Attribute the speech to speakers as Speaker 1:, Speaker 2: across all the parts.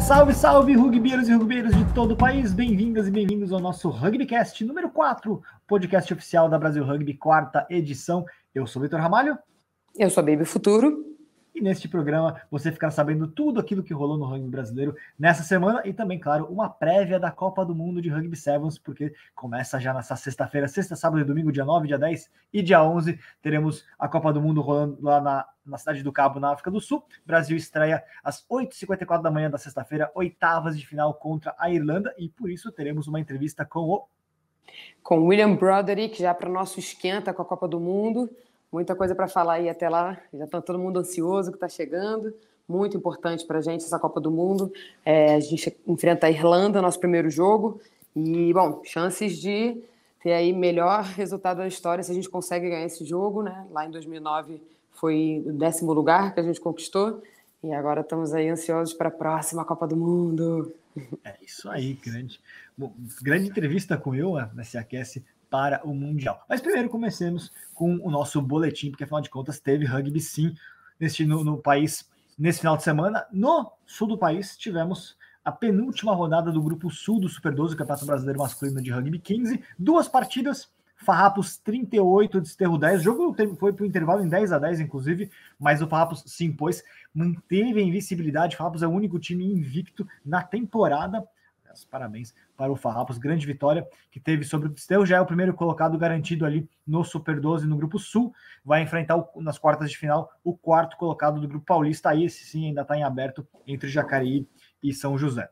Speaker 1: Salve, salve, rugbyeiros e rugbyeiros de todo o país, bem-vindas e bem-vindos ao nosso Rugbycast número 4, podcast oficial da Brasil Rugby, quarta edição. Eu sou Vitor Ramalho.
Speaker 2: Eu sou a Baby Futuro.
Speaker 1: E neste programa você ficará sabendo tudo aquilo que rolou no rugby brasileiro nessa semana e também, claro, uma prévia da Copa do Mundo de Rugby Sevens, porque começa já nessa sexta-feira, sexta, sábado e domingo, dia 9, dia 10 e dia 11, teremos a Copa do Mundo rolando lá na cidade do Cabo, na África do Sul. Brasil estreia às 8h54 da manhã da sexta-feira, oitavas de final contra a Irlanda, e por isso teremos uma entrevista com
Speaker 2: o William Broderick, já para o nosso esquenta com a Copa do Mundo. Muita coisa para falar aí até lá, já está todo mundo ansioso que está chegando, muito importante para a gente essa Copa do Mundo. A gente enfrenta a Irlanda, nosso primeiro jogo, e, bom, chances de ter aí melhor resultado da história se a gente consegue ganhar esse jogo, né? Lá em 2009 foi o 10º lugar que a gente conquistou, e agora estamos aí ansiosos para a próxima Copa do Mundo.
Speaker 1: É isso aí, grande entrevista com eu, né, se aquece para o Mundial. Mas primeiro comecemos com o nosso boletim, porque afinal de contas teve rugby sim no país nesse final de semana. No sul do país tivemos a penúltima rodada do Grupo Sul do Super 12, Campeonato Brasileiro Masculino de Rugby 15. 2 partidas, Farrapos 38, Desterro 10. O jogo foi para o intervalo em 10-10, inclusive, mas o Farrapos se impôs, manteve a invencibilidade. O Farrapos é o único time invicto na temporada. Parabéns para o Farrapos, grande vitória que teve sobre o Desterro, já é o primeiro colocado garantido ali no Super 12 no Grupo Sul, vai enfrentar nas quartas de final o quarto colocado do Grupo Paulista, aí esse sim ainda está em aberto entre Jacareí e São José.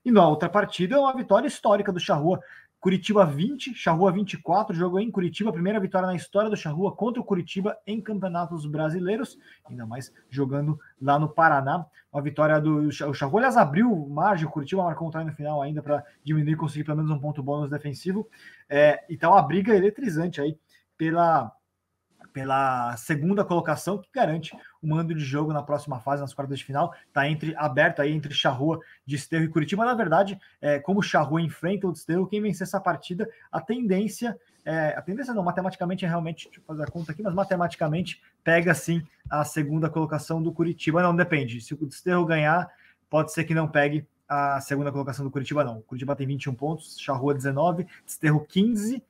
Speaker 1: E na outra partida, uma vitória histórica do Charrua, Curitiba 20, Charrua 24, jogou em Curitiba, primeira vitória na história do Charrua contra o Curitiba em campeonatos brasileiros, ainda mais jogando lá no Paraná. Uma vitória do Charrua, aliás, abriu margem, o Curitiba marcou um try no final ainda para diminuir e conseguir pelo menos um ponto bônus defensivo. Então, a briga eletrizante aí pela segunda colocação, que garante o mando de jogo na próxima fase, nas quartas de final. Está aberto aí entre Charrua, Desterro e Curitiba. Na verdade, como o Charrua enfrenta o Desterro, quem vencer essa partida, a tendência não, matematicamente realmente, deixa eu fazer a conta aqui, mas matematicamente pega sim a segunda colocação do Curitiba. Não, depende, se o Desterro ganhar, pode ser que não pegue a segunda colocação do Curitiba, não. O Curitiba tem 21 pontos, Charrua 19, Desterro 15.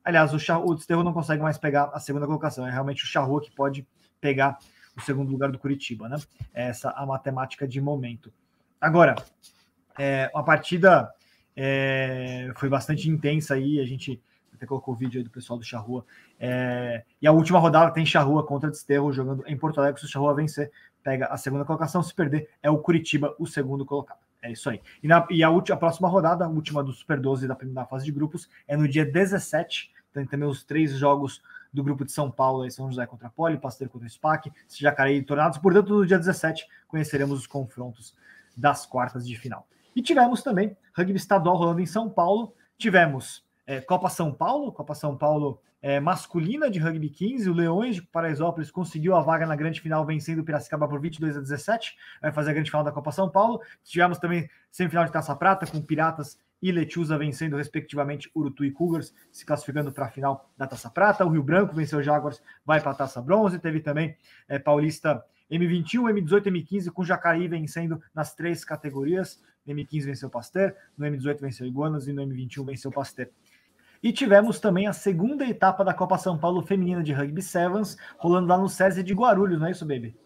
Speaker 1: Aliás, o Desterro não consegue mais pegar a segunda colocação. É realmente o Charrua que pode pegar o segundo lugar do Curitiba, né? Essa é a matemática de momento. Agora, a partida foi bastante intensa aí. A gente até colocou o vídeo aí do pessoal do Charrua. E a última rodada tem Charrua contra Desterro jogando em Porto Alegre. Se o Charrua vencer, pega a segunda colocação. Se perder, é o Curitiba o segundo colocado. É isso aí. E a próxima rodada, a última do Super 12 da fase de grupos, é no dia 17. Tem também os 3 jogos do grupo de São Paulo, aí São José contra a Poli, Pasteiro contra o SPAC, Jacareí e Tornados. Portanto, no dia 17, conheceremos os confrontos das quartas de final. E tivemos também rugby estadual rolando em São Paulo. Tivemos Copa São Paulo masculina de rugby 15, o Leões de Paraisópolis conseguiu a vaga na grande final vencendo o Piracicaba por 22-17, vai fazer a grande final da Copa São Paulo. Tivemos também semifinal de Taça Prata com Piratas e Lechuza vencendo respectivamente Urutu e Cougars, se classificando para a final da Taça Prata. O Rio Branco venceu o Jaguars, vai para a Taça Bronze. Teve também Paulista M21, M18, M15 com Jacareí vencendo nas 3 categorias. No M15 venceu o Pasteur, no M18 venceu o Iguanas e no M21 venceu o Pasteur. E tivemos também a segunda etapa da Copa São Paulo Feminina de Rugby Sevens, rolando lá no SESI de Guarulhos, não é isso, Baby?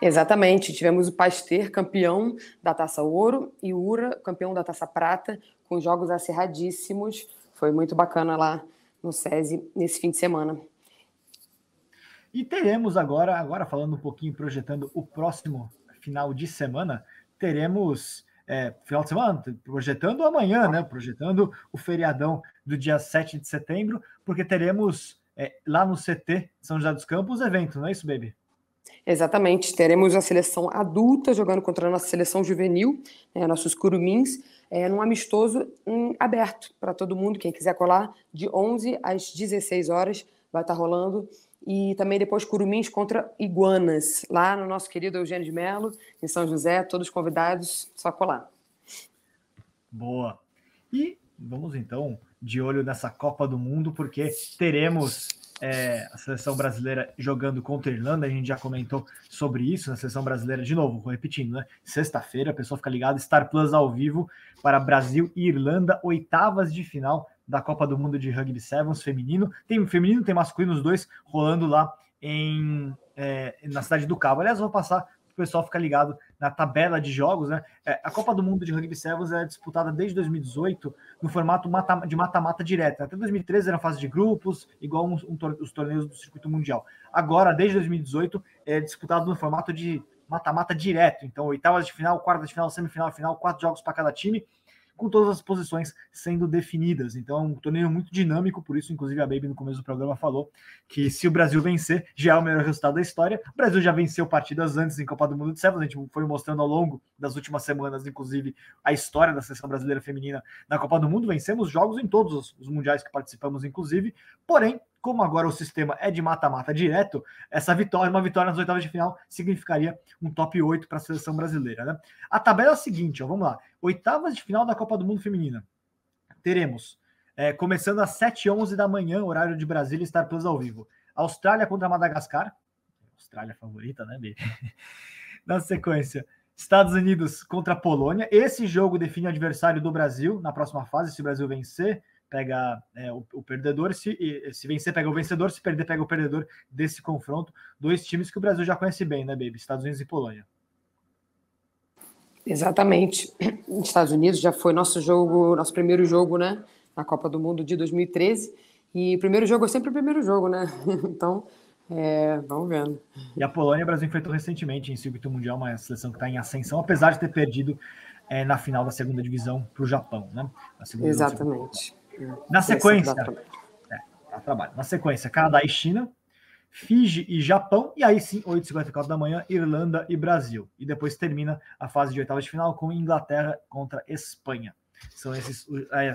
Speaker 2: Exatamente, tivemos o Pasteur campeão da Taça Ouro e o Ura campeão da Taça Prata, com jogos acirradíssimos. Foi muito bacana lá no SESI nesse fim de semana.
Speaker 1: E teremos agora falando um pouquinho, projetando o próximo final de semana, teremos... final de semana, projetando amanhã, né? Projetando o feriadão do dia 7 de setembro, porque teremos lá no CT São José dos Campos evento, não é isso, Baby?
Speaker 2: Exatamente, teremos a seleção adulta jogando contra a nossa seleção juvenil, nossos curumins, num amistoso aberto para todo mundo, quem quiser colar, de 11 às 16 horas vai estar rolando. E também depois Curumins contra Iguanas, lá no nosso querido Eugênio de Mello, em São José, todos convidados, só colar.
Speaker 1: Boa. E vamos então de olho nessa Copa do Mundo, porque teremos a seleção brasileira jogando contra a Irlanda, a gente já comentou sobre isso, na seleção brasileira, de novo, vou repetindo, né? Sexta-feira, a pessoa fica ligada, Star Plus ao vivo para Brasil e Irlanda, oitavas de final da Copa do Mundo de Rugby Sevens feminino. Tem feminino, tem masculino, os dois rolando lá na Cidade do Cabo. Aliás, vou passar para o pessoal ficar ligado na tabela de jogos, né? A Copa do Mundo de Rugby Sevens é disputada desde 2018 no formato de mata-mata direto. Até 2013 era fase de grupos, igual os torneios do Circuito Mundial. Agora, desde 2018, é disputado no formato de mata-mata direto. Então, oitavas de final, quartas de final, semifinal, final, 4 jogos para cada time, com todas as posições sendo definidas. Então, é um torneio muito dinâmico, por isso, inclusive, a Baby, no começo do programa, falou que se o Brasil vencer, já é o melhor resultado da história. O Brasil já venceu partidas antes em Copa do Mundo de Sevens, a gente foi mostrando ao longo das últimas semanas, inclusive, a história da seleção brasileira feminina na Copa do Mundo. Vencemos jogos em todos os mundiais que participamos, inclusive, porém, como agora o sistema é de mata-mata direto, uma vitória nas oitavas de final significaria um top 8 para a seleção brasileira, né? A tabela é a seguinte, vamos lá. Oitavas de final da Copa do Mundo Feminina. Teremos, começando às 7h11 da manhã, horário de Brasília, Star Plus ao vivo. Austrália contra Madagascar. Austrália favorita, né, baby? Na sequência, Estados Unidos contra a Polônia. Esse jogo define o adversário do Brasil na próxima fase. Se o Brasil vencer, pega o perdedor, se vencer, pega o vencedor, se perder, pega o perdedor desse confronto. Dois times que o Brasil já conhece bem, né, baby? Estados Unidos e Polônia.
Speaker 2: Exatamente. Estados Unidos já foi nosso primeiro jogo, né, na Copa do Mundo de 2013. E o primeiro jogo é sempre o primeiro jogo, né? Então, vamos vendo.
Speaker 1: E a Polônia, o Brasil enfrentou recentemente em circuito mundial, uma seleção que está em ascensão, apesar de ter perdido na final da segunda divisão para o Japão, né?
Speaker 2: Exatamente.
Speaker 1: Na sequência, Na sequência, Canadá e China, Fiji e Japão, e aí sim, 8h54 da manhã, Irlanda e Brasil. E depois termina a fase de oitavas de final com Inglaterra contra Espanha. São esses.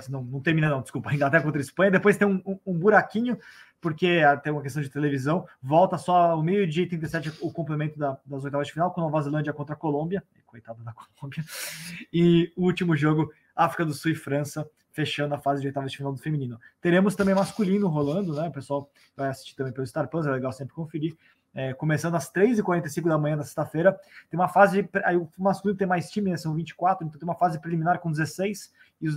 Speaker 1: Não termina, não, desculpa. Inglaterra contra Espanha. Depois tem um buraquinho, porque tem uma questão de televisão. Volta só ao 12h37 o complemento das oitavas de final, com Nova Zelândia contra a Colômbia. Coitada da Colômbia. E o último jogo, África do Sul e França, fechando a fase de oitavas de final do feminino. Teremos também masculino rolando, né? O pessoal vai assistir também pelo Star Plus, é legal sempre conferir. Começando às 3h45 da manhã da sexta-feira, tem uma fase, aí o masculino tem mais time, né, são 24, então tem uma fase preliminar com 16, e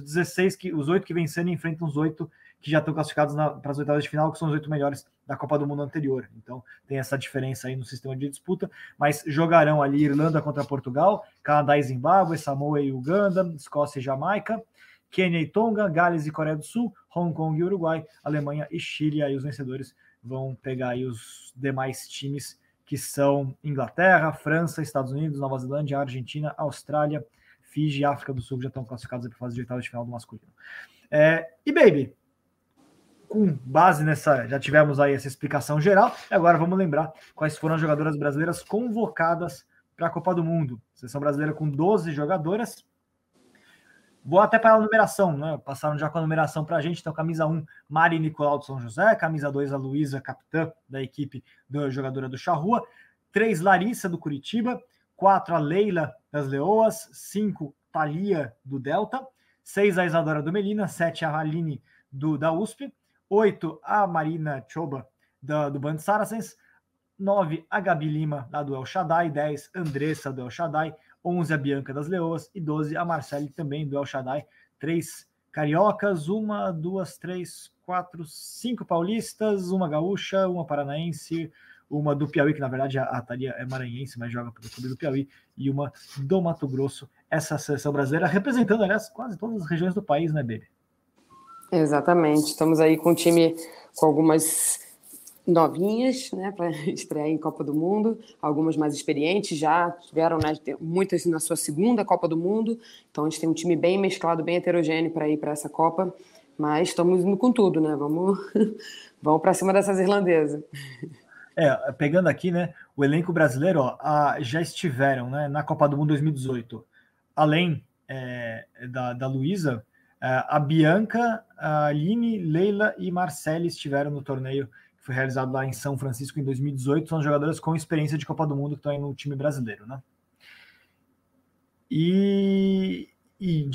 Speaker 1: os 8 que vencerem enfrentam os 8 que já estão classificados para as oitavas de final, que são os 8 melhores da Copa do Mundo anterior. Então tem essa diferença aí no sistema de disputa, mas jogarão ali Irlanda contra Portugal, Canadá e Zimbábue, Samoa e Uganda, Escócia e Jamaica, Quênia e Tonga, Gales e Coreia do Sul, Hong Kong e Uruguai, Alemanha e Chile. Aí os vencedores vão pegar aí os demais times, que são Inglaterra, França, Estados Unidos, Nova Zelândia, Argentina, Austrália, Fiji e África do Sul, que já estão classificados para a fase de oitavas de final do masculino. E, baby, com base nessa, já tivemos aí essa explicação geral, agora vamos lembrar quais foram as jogadoras brasileiras convocadas para a Copa do Mundo. Seleção brasileira com 12 jogadoras. Vou até para a numeração, né? Passaram já com a numeração para a gente. Então, camisa 1, Mari Nicolau de São José. Camisa 2, a Luísa, capitã da equipe da jogadora do Charrua. 3, Larissa, do Curitiba. 4, a Leila, das Leoas. 5, Thalia, do Delta. 6, a Isadora do Melina. 7, a Aline, da USP. 8, a Marina Choba, do Band Saracens. 9, a Gabi Lima, lá do El Shaddai. 10, Andressa, do El Shaddai. 11, a Bianca das Leoas, e 12, a Marcele, também do El Shaddai. 3 cariocas, 1, 2, 3, 4, 5 paulistas, 1 gaúcha, 1 paranaense, 1 do Piauí, que na verdade a Thalia é maranhense, mas joga pelo clube do Piauí, e 1 do Mato Grosso. Essa seleção brasileira representando, aliás, quase todas as regiões do país, né, baby?
Speaker 2: Exatamente. Estamos aí com um time com algumas novinhas, né, para estrear em Copa do Mundo, algumas mais experientes, já tiveram, né, muitas na sua segunda Copa do Mundo, então a gente tem um time bem mesclado, bem heterogêneo para ir para essa Copa, mas estamos indo com tudo, né, vamos para cima dessas irlandesas.
Speaker 1: Pegando aqui, né, o elenco brasileiro, já estiveram, né, na Copa do Mundo 2018, além da Luísa, a Bianca, a Aline, Leila e Marcele estiveram no torneio foi realizado lá em São Francisco em 2018, são jogadoras com experiência de Copa do Mundo que estão aí no time brasileiro, né? E o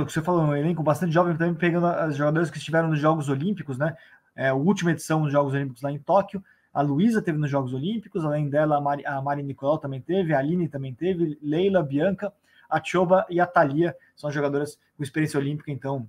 Speaker 1: que você falou, um elenco bastante jovem, também pegando as jogadoras que estiveram nos Jogos Olímpicos, né? a última edição dos Jogos Olímpicos lá em Tóquio. A Luísa teve nos Jogos Olímpicos, além dela a Mari Nicolau também teve, a Aline também teve, Leila, Bianca, a Tchoba e a Thalia são jogadoras com experiência olímpica, então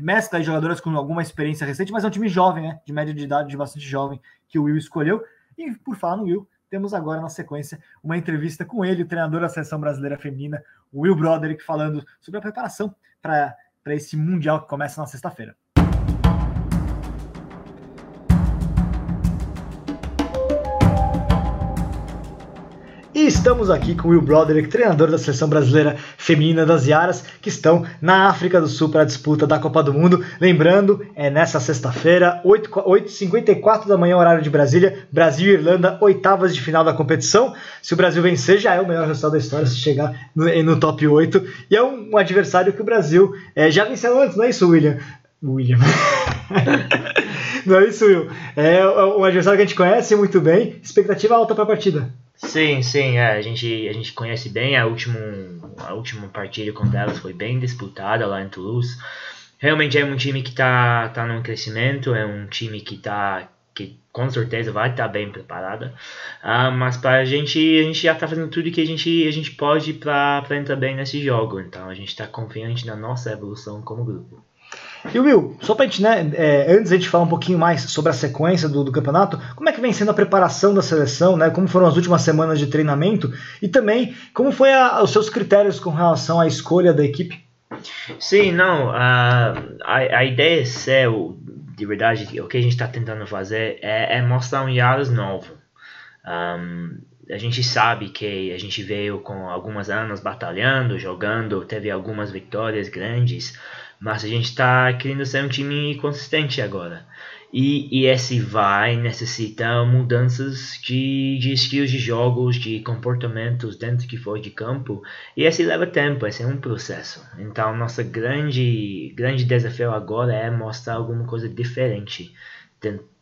Speaker 1: mescla aí jogadoras com alguma experiência recente, mas é um time jovem, né, de média de idade, de bastante jovem, que o Will escolheu. E por falar no Will, temos agora na sequência uma entrevista com ele, o treinador da Seleção Brasileira Feminina, o Will Broderick, falando sobre a preparação para esse Mundial que começa na sexta-feira. E estamos aqui com o Will Broderick, treinador da Seleção Brasileira Feminina das Iaras, que estão na África do Sul para a disputa da Copa do Mundo. Lembrando, nessa sexta-feira, 8h54 da manhã, horário de Brasília, Brasil e Irlanda, oitavas de final da competição. Se o Brasil vencer, já é o melhor resultado da história, se chegar no top 8. E é um adversário que o Brasil já venceu antes, não é isso, William? Não é isso, Will. É um adversário que a gente conhece muito bem, expectativa alta para a partida.
Speaker 3: Sim, a gente conhece bem. A última partida contra elas foi bem disputada lá em Toulouse. Realmente é um time que tá num crescimento, é um time que com certeza vai estar bem preparada. Mas para a gente já está fazendo tudo que a gente pode para entrar bem nesse jogo. Então a gente está confiante na nossa evolução como grupo.
Speaker 1: E Will, só para a gente, antes a gente falar um pouquinho mais sobre a sequência do campeonato, como é que vem sendo a preparação da seleção, né? Como foram as últimas semanas de treinamento e também como foi os seus critérios com relação à escolha da equipe?
Speaker 3: Sim, a ideia é de verdade, o que a gente está tentando fazer é mostrar um Iaras novo. A gente sabe que a gente veio com alguns anos batalhando, jogando, teve algumas vitórias grandes, mas a gente está querendo ser um time consistente agora. E esse necessita mudanças de estilos de jogos, de comportamentos dentro que for de campo. E esse leva tempo, esse é um processo. Então, nosso grande desafio agora é mostrar alguma coisa diferente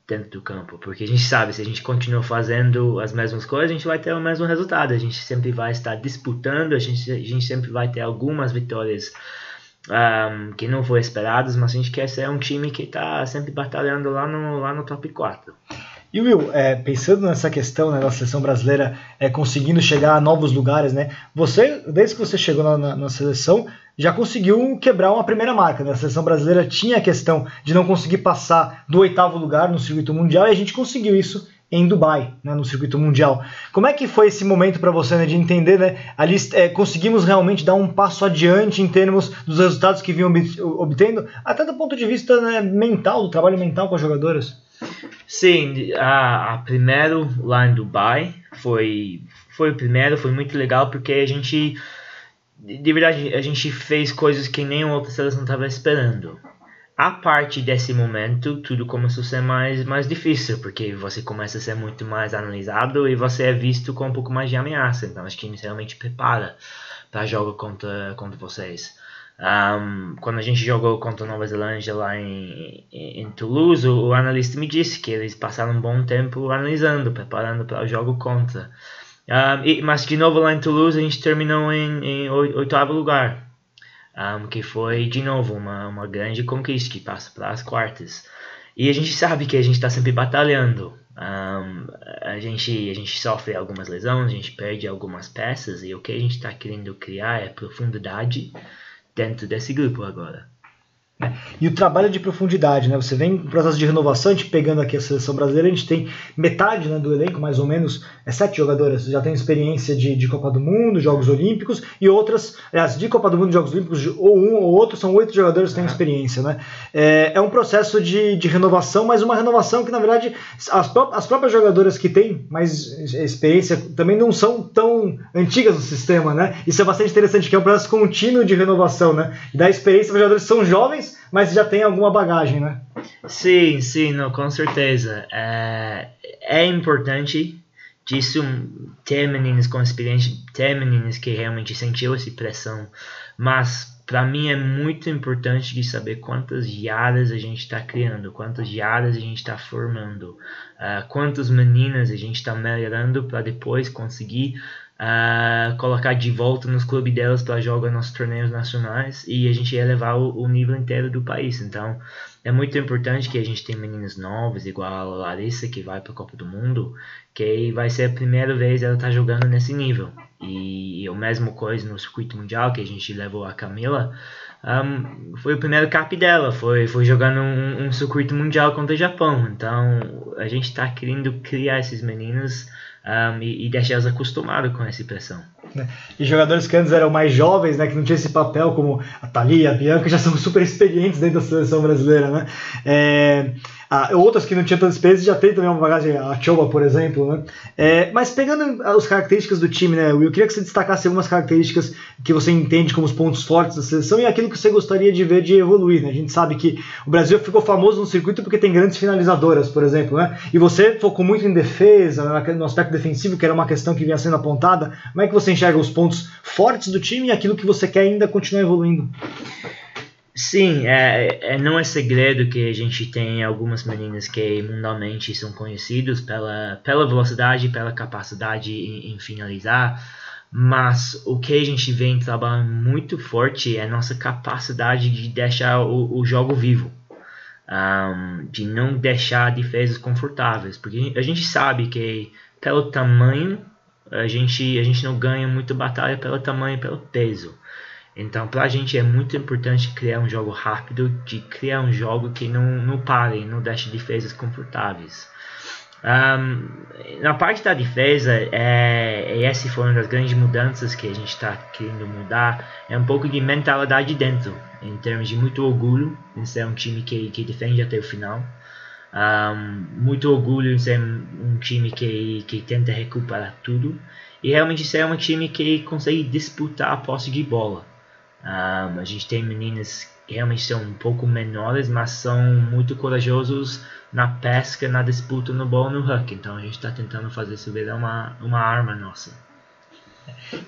Speaker 3: dentro do campo. Porque a gente sabe, se a gente continua fazendo as mesmas coisas, a gente vai ter o mesmo resultado. A gente sempre vai estar disputando, a gente sempre vai ter algumas vitórias que não foram esperados, mas a gente quer ser um time que está sempre batalhando lá no top 4.
Speaker 1: E Will, pensando nessa questão, né, da seleção brasileira conseguindo chegar a novos lugares, né? Você, desde que você chegou na seleção, já conseguiu quebrar uma primeira marca, né? A seleção brasileira tinha a questão de não conseguir passar do 8º lugar no circuito mundial e a gente conseguiu isso em Dubai, né, no circuito mundial. Como é que foi esse momento para você, né, de entender, né, ali conseguimos realmente dar um passo adiante em termos dos resultados que vinham obtendo, até do ponto de vista, né, mental, do trabalho mental com as jogadoras?
Speaker 3: Sim, a primeiro lá em Dubai foi muito legal porque a gente, de verdade, a gente fez coisas que nenhuma outra seleção estava esperando. A partir desse momento, tudo começou a ser mais difícil, porque você começa a ser muito mais analisado e você é visto com um pouco mais de ameaça. Então, acho que realmente prepara para jogo contra vocês. Quando a gente jogou contra a Nova Zelândia lá em Toulouse, o analista me disse que eles passaram um bom tempo analisando, preparando para o jogo contra. Mas, de novo, lá em Toulouse, a gente terminou em 8º lugar. Que foi, de novo, uma grande conquista que passa para as quartas. E a gente sabe que a gente está sempre batalhando. A gente sofre algumas lesões, a gente perde algumas peças, e o que a gente está querendo criar é profundidade dentro desse grupo agora.
Speaker 1: E o trabalho de profundidade, né? Você vem em processo de renovação, a gente pegando aqui a seleção brasileira, a gente tem metade, né, do elenco, mais ou menos, 7 jogadoras já tem experiência de Copa do Mundo, Jogos Olímpicos, e outras, aliás, de Copa do Mundo, Jogos Olímpicos, ou um ou outro, são 8 jogadores que têm experiência, né? É um processo de renovação, mas uma renovação que, na verdade, as próprias jogadoras que têm mais experiência também não são tão antigas no sistema, né? Isso é bastante interessante, que é um processo contínuo de renovação, né? E dá experiência para jogadores que são jovens, mas já tem alguma bagagem, né?
Speaker 3: Sim, não, com certeza. É importante disso ter meninas com experiência, ter meninas que realmente sentiu essa pressão, mas para mim é muito importante de saber quantas Iaras a gente está criando, quantas Iaras a gente está formando, quantas meninas a gente está melhorando para depois conseguir colocar de volta nos clubes delas para jogar nos torneios nacionais e a gente elevar o nível inteiro do país. Então é muito importante que a gente tenha meninas novas, igual a Larissa, que vai para a Copa do Mundo, que vai ser a primeira vez ela tá jogando nesse nível. E a mesma coisa no circuito mundial, que a gente levou a Camila, foi o primeiro cap dela, foi jogando um circuito mundial contra o Japão. Então a gente está querendo criar esses meninos e deixar elas acostumadas com essa pressão.
Speaker 1: E jogadores que antes eram mais jovens, né, que não tinham esse papel, como a Thalia, a Bianca, já são super experientes dentro da seleção brasileira, né? Outras que não tinham tanta experiência já tem também uma bagagem, a Choba, por exemplo, né? Mas pegando as características do time, né, Will, eu queria que você destacasse algumas características que você entende como os pontos fortes da seleção e aquilo que você gostaria de ver de evoluir, né? A gente sabe que o Brasil ficou famoso no circuito porque tem grandes finalizadoras, por exemplo, né? E você focou muito em defesa, no aspecto defensivo, que era uma questão que vinha sendo apontada. Como é que você enxerga os pontos fortes do time e aquilo que você quer ainda continuar evoluindo?
Speaker 3: Sim, não é segredo que a gente tem algumas meninas que mundialmente são conhecidas pela velocidade, pela capacidade em finalizar, mas o que a gente vem trabalhando muito forte é a nossa capacidade de deixar o jogo vivo, de não deixar defesas confortáveis, porque a gente sabe que pelo tamanho a gente não ganha muito batalha pelo tamanho e pelo peso. Então, para a gente é muito importante criar um jogo rápido, de criar um jogo que não pare, não deixe defesas confortáveis. Na parte da defesa, essa foi uma das grandes mudanças que a gente está querendo mudar, é um pouco de mentalidade dentro, em termos de muito orgulho em ser um time que defende até o final. Muito orgulho em ser um time que tenta recuperar tudo, e realmente ser um time que consegue disputar a posse de bola. A gente tem meninas que realmente são um pouco menores, mas são muito corajosos na pesca, na disputa no bola, no huck. Então a gente está tentando fazer isso virar uma arma nossa.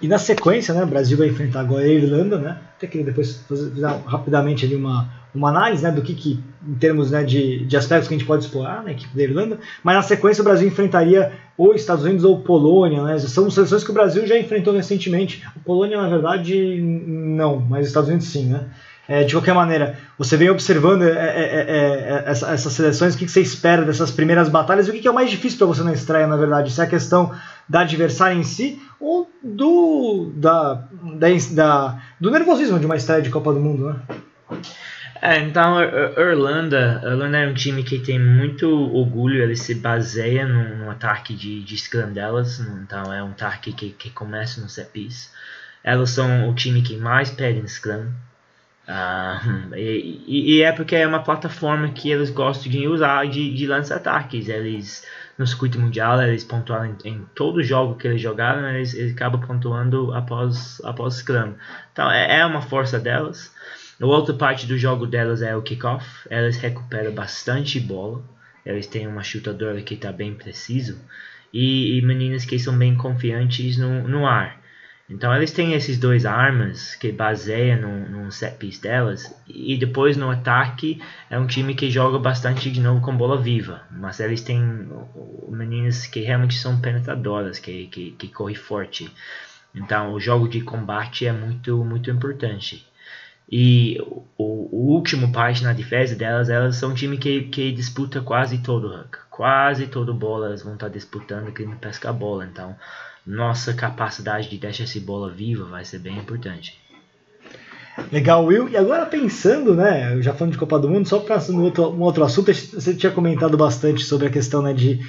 Speaker 1: E na sequência, né, o Brasil vai enfrentar agora a Irlanda, né? Até queria depois fazer rapidamente ali uma análise, né, do que em termos, né, de aspectos que a gente pode explorar na equipe da Irlanda, mas na sequência o Brasil enfrentaria ou Estados Unidos ou Polônia, né? São seleções que o Brasil já enfrentou recentemente. A Polônia, na verdade, não, mas os Estados Unidos sim, né? De qualquer maneira, você vem observando essas seleções, o que você espera dessas primeiras batalhas e o que é o mais difícil para você na estreia, na verdade? Se é a questão da adversária em si ou do nervosismo de uma estreia de Copa do Mundo, né?
Speaker 3: Então, a Irlanda é um time que tem muito orgulho, ele se baseia num ataque de scrum delas, então é um ataque que começa no set piece. Elas são o time que mais pede em scrum, e é porque é uma plataforma que eles gostam de usar de lançar ataques. Eles, no circuito mundial, eles pontuaram em todo jogo que eles jogaram, eles acabam pontuando após scrum. Então, é uma força delas. A outra parte do jogo delas é o kickoff. Elas recuperam bastante bola. Eles têm uma chutadora que está bem preciso. E meninas que são bem confiantes no ar. Então eles têm esses dois armas que baseiam no set piece delas. E depois no ataque é um time que joga bastante de novo com bola viva. Mas eles têm meninas que realmente são penetradoras, que correm forte. Então o jogo de combate é muito, muito importante. E o último parte na defesa delas, elas são um time que disputa quase todo huck. Quase toda bola elas vão estar disputando, querendo pescar a bola. Então, nossa capacidade de deixar essa bola viva vai ser bem importante.
Speaker 1: Legal, Will. E agora pensando, né, já falando de Copa do Mundo, só para um outro assunto, você tinha comentado bastante sobre a questão, né, de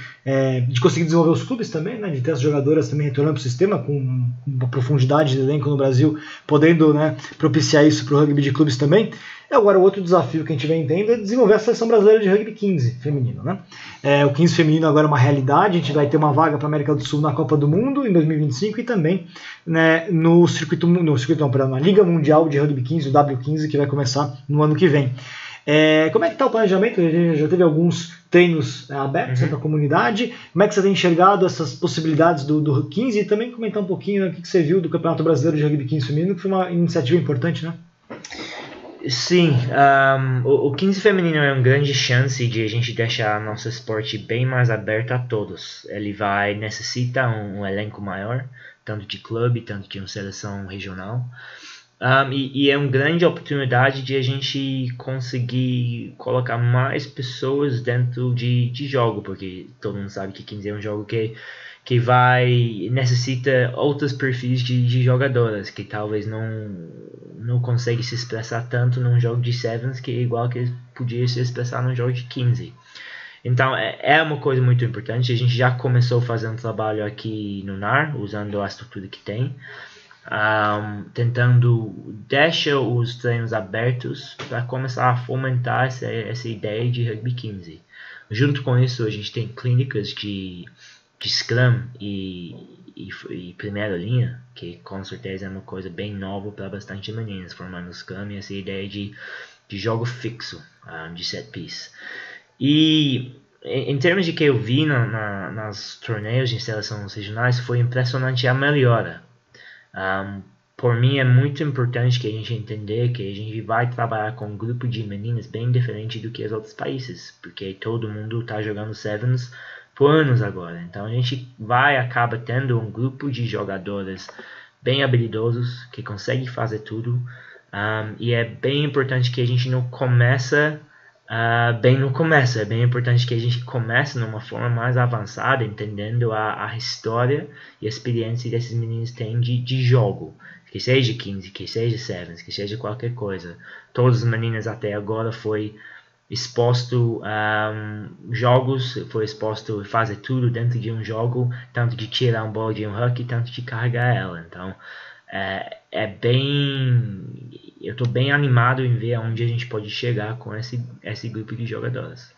Speaker 1: conseguir desenvolver os clubes também, né, de ter as jogadoras também retornando para o sistema com uma profundidade de elenco no Brasil, podendo, né, propiciar isso para o rugby de clubes também. E agora o outro desafio que a gente vem tendo é desenvolver a seleção brasileira de rugby 15 feminino, né? O 15 feminino agora é uma realidade, a gente vai ter uma vaga para a América do Sul na Copa do Mundo em 2025 e também, né, na Liga Mundial de Rugby 15, o W15, que vai começar no ano que vem. Como é que está o planejamento? A gente já teve alguns treinos abertos para a comunidade. Como é que você tem enxergado essas possibilidades do 15 e também comentar um pouquinho, né, o que você viu do Campeonato Brasileiro de Rugby 15 feminino, que foi uma iniciativa importante, né?
Speaker 3: Sim, o 15 feminino é uma grande chance de a gente deixar nosso esporte bem mais aberto a todos. Ele necessita um elenco maior, tanto de clube, tanto de uma seleção regional. E é uma grande oportunidade de a gente conseguir colocar mais pessoas dentro de jogo, porque todo mundo sabe que 15 é um jogo que necessita outros perfis de jogadoras, que talvez não conseguem se expressar tanto num jogo de Sevens, que é igual que podia se expressar num jogo de 15. Então é uma coisa muito importante. A gente já começou a fazer um trabalho aqui no NAR, usando a estrutura que tem, tentando deixar os treinos abertos para começar a fomentar essa ideia de rugby 15. Junto com isso, a gente tem clínicas de Scrum e primeira linha, que com certeza é uma coisa bem nova para bastante meninas, formando Scrum e essa ideia de jogo fixo, de set piece. E em termos de que eu vi nas torneios de seleções regionais, foi impressionante a melhora. Por mim é muito importante que a gente entender que a gente vai trabalhar com um grupo de meninas bem diferente do que os outros países, porque todo mundo está jogando Sevens por anos agora. Então a gente acaba tendo um grupo de jogadoras bem habilidosos, que conseguem fazer tudo, e é bem importante que a gente não começa bem no começo. É bem importante que a gente comece numa forma mais avançada, entendendo a história e a experiência que esses meninos têm de jogo, que seja 15, que seja Sevens, que seja qualquer coisa. Todas as meninas até agora foi exposto a jogos, foi exposto a fazer tudo dentro de um jogo, tanto de tirar um bola de um huck, tanto de carregar ela. Então eu estou bem animado em ver aonde a gente pode chegar com esse grupo de jogadoras.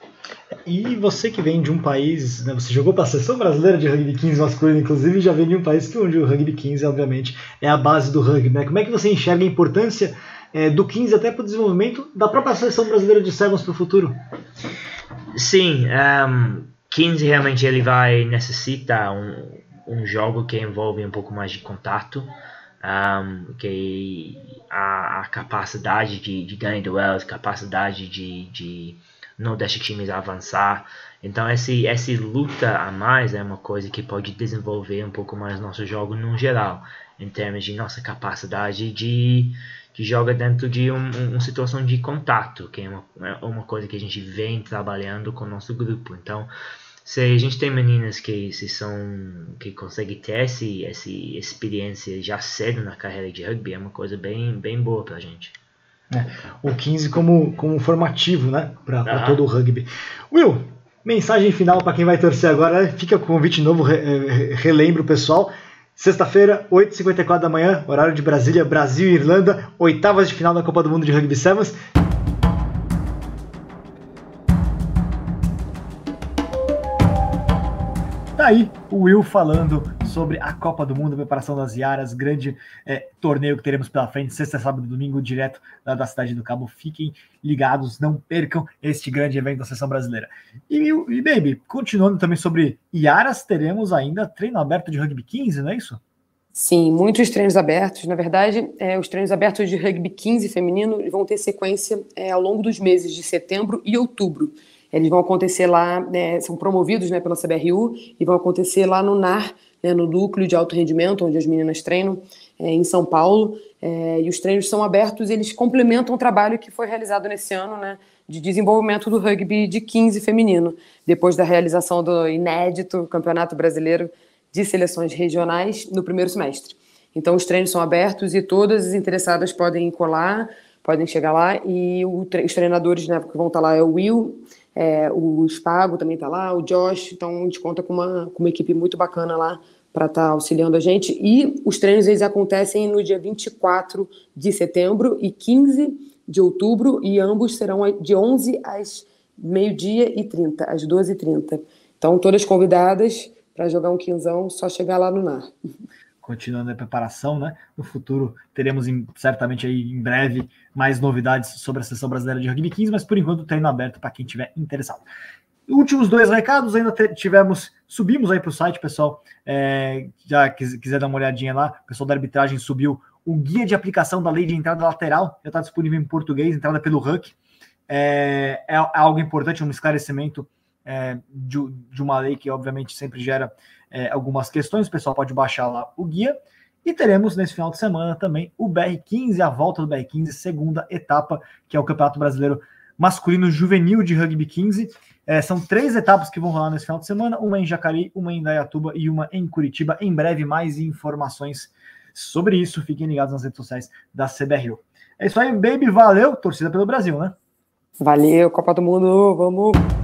Speaker 1: E você que vem de um país, né, você jogou para a seleção brasileira de rugby 15 masculino, inclusive, já vem de um país onde o rugby 15, obviamente, é a base do rugby, né? Como é que você enxerga a importância do 15 até para o desenvolvimento da própria seleção brasileira de Sevens para o futuro?
Speaker 3: Sim, 15 realmente ele vai necessitar um jogo que envolve um pouco mais de contato, que a capacidade de ganhar duelos, capacidade de não deixar times avançar. Então essa luta a mais é uma coisa que pode desenvolver um pouco mais nosso jogo no geral, em termos de nossa capacidade de jogar dentro de uma situação de contato, que é uma coisa que a gente vem trabalhando com o nosso grupo. Então se a gente tem meninas que conseguem ter essa experiência já cedo na carreira de rugby, é uma coisa bem, bem boa pra gente.
Speaker 1: O 15 como formativo, né, para todo o rugby. Will, mensagem final para quem vai torcer agora, fica com o convite novo, relembro o pessoal. Sexta-feira, 8h54 da manhã, horário de Brasília, Brasil e Irlanda, oitavas de final da Copa do Mundo de Rugby Sevens. Tá aí o Will falando sobre a Copa do Mundo, a preparação das Iaras, grande torneio que teremos pela frente, sexta, sábado e domingo, direto da cidade do Cabo. Fiquem ligados, não percam este grande evento da seleção brasileira. E Baby, continuando também sobre Iaras, teremos ainda treino aberto de Rugby 15, não é isso?
Speaker 2: Sim, muitos treinos abertos. Na verdade, os treinos abertos de Rugby 15 feminino vão ter sequência ao longo dos meses de setembro e outubro. Eles vão acontecer lá, são promovidos pela CBRU e vão acontecer lá no NAR, no núcleo de alto rendimento, onde as meninas treinam, em São Paulo. E os treinos são abertos, eles complementam o trabalho que foi realizado nesse ano, de desenvolvimento do rugby de 15 feminino, depois da realização do inédito Campeonato Brasileiro de Seleções Regionais no primeiro semestre. Então os treinos são abertos e todas as interessadas podem colar, podem chegar lá, e os treinadores que vão estar lá é o Will, o Spago também está lá, o Josh. Então a gente conta com uma equipe muito bacana lá para estar auxiliando a gente. E os treinos eles acontecem no dia 24 de setembro e 15 de outubro, e ambos serão de 11 às meio-dia e 30, às 12h30. Então todas convidadas para jogar um quinzão, só chegar lá no NAR.
Speaker 1: Continuando a preparação, no futuro teremos certamente aí em breve mais novidades sobre a seleção brasileira de rugby 15, mas por enquanto treino aberto para quem tiver interessado. Últimos 2 recados, ainda subimos aí para o site, pessoal, já quiser dar uma olhadinha lá, o pessoal da arbitragem subiu o guia de aplicação da lei de entrada lateral, já está disponível em português, entrada pelo RUC, é algo importante, um esclarecimento de uma lei que obviamente sempre gera algumas questões. O pessoal pode baixar lá o guia. E teremos nesse final de semana também o BR15, a volta do BR15, segunda etapa, que é o Campeonato Brasileiro Masculino Juvenil de Rugby 15. São 3 etapas que vão rolar nesse final de semana, uma em Jacareí, uma em Indaiatuba e uma em Curitiba. Em breve, mais informações sobre isso. Fiquem ligados nas redes sociais da CBRU. É isso aí, baby. Valeu. Torcida pelo Brasil, né?
Speaker 2: Valeu, Copa do Mundo. Vamos!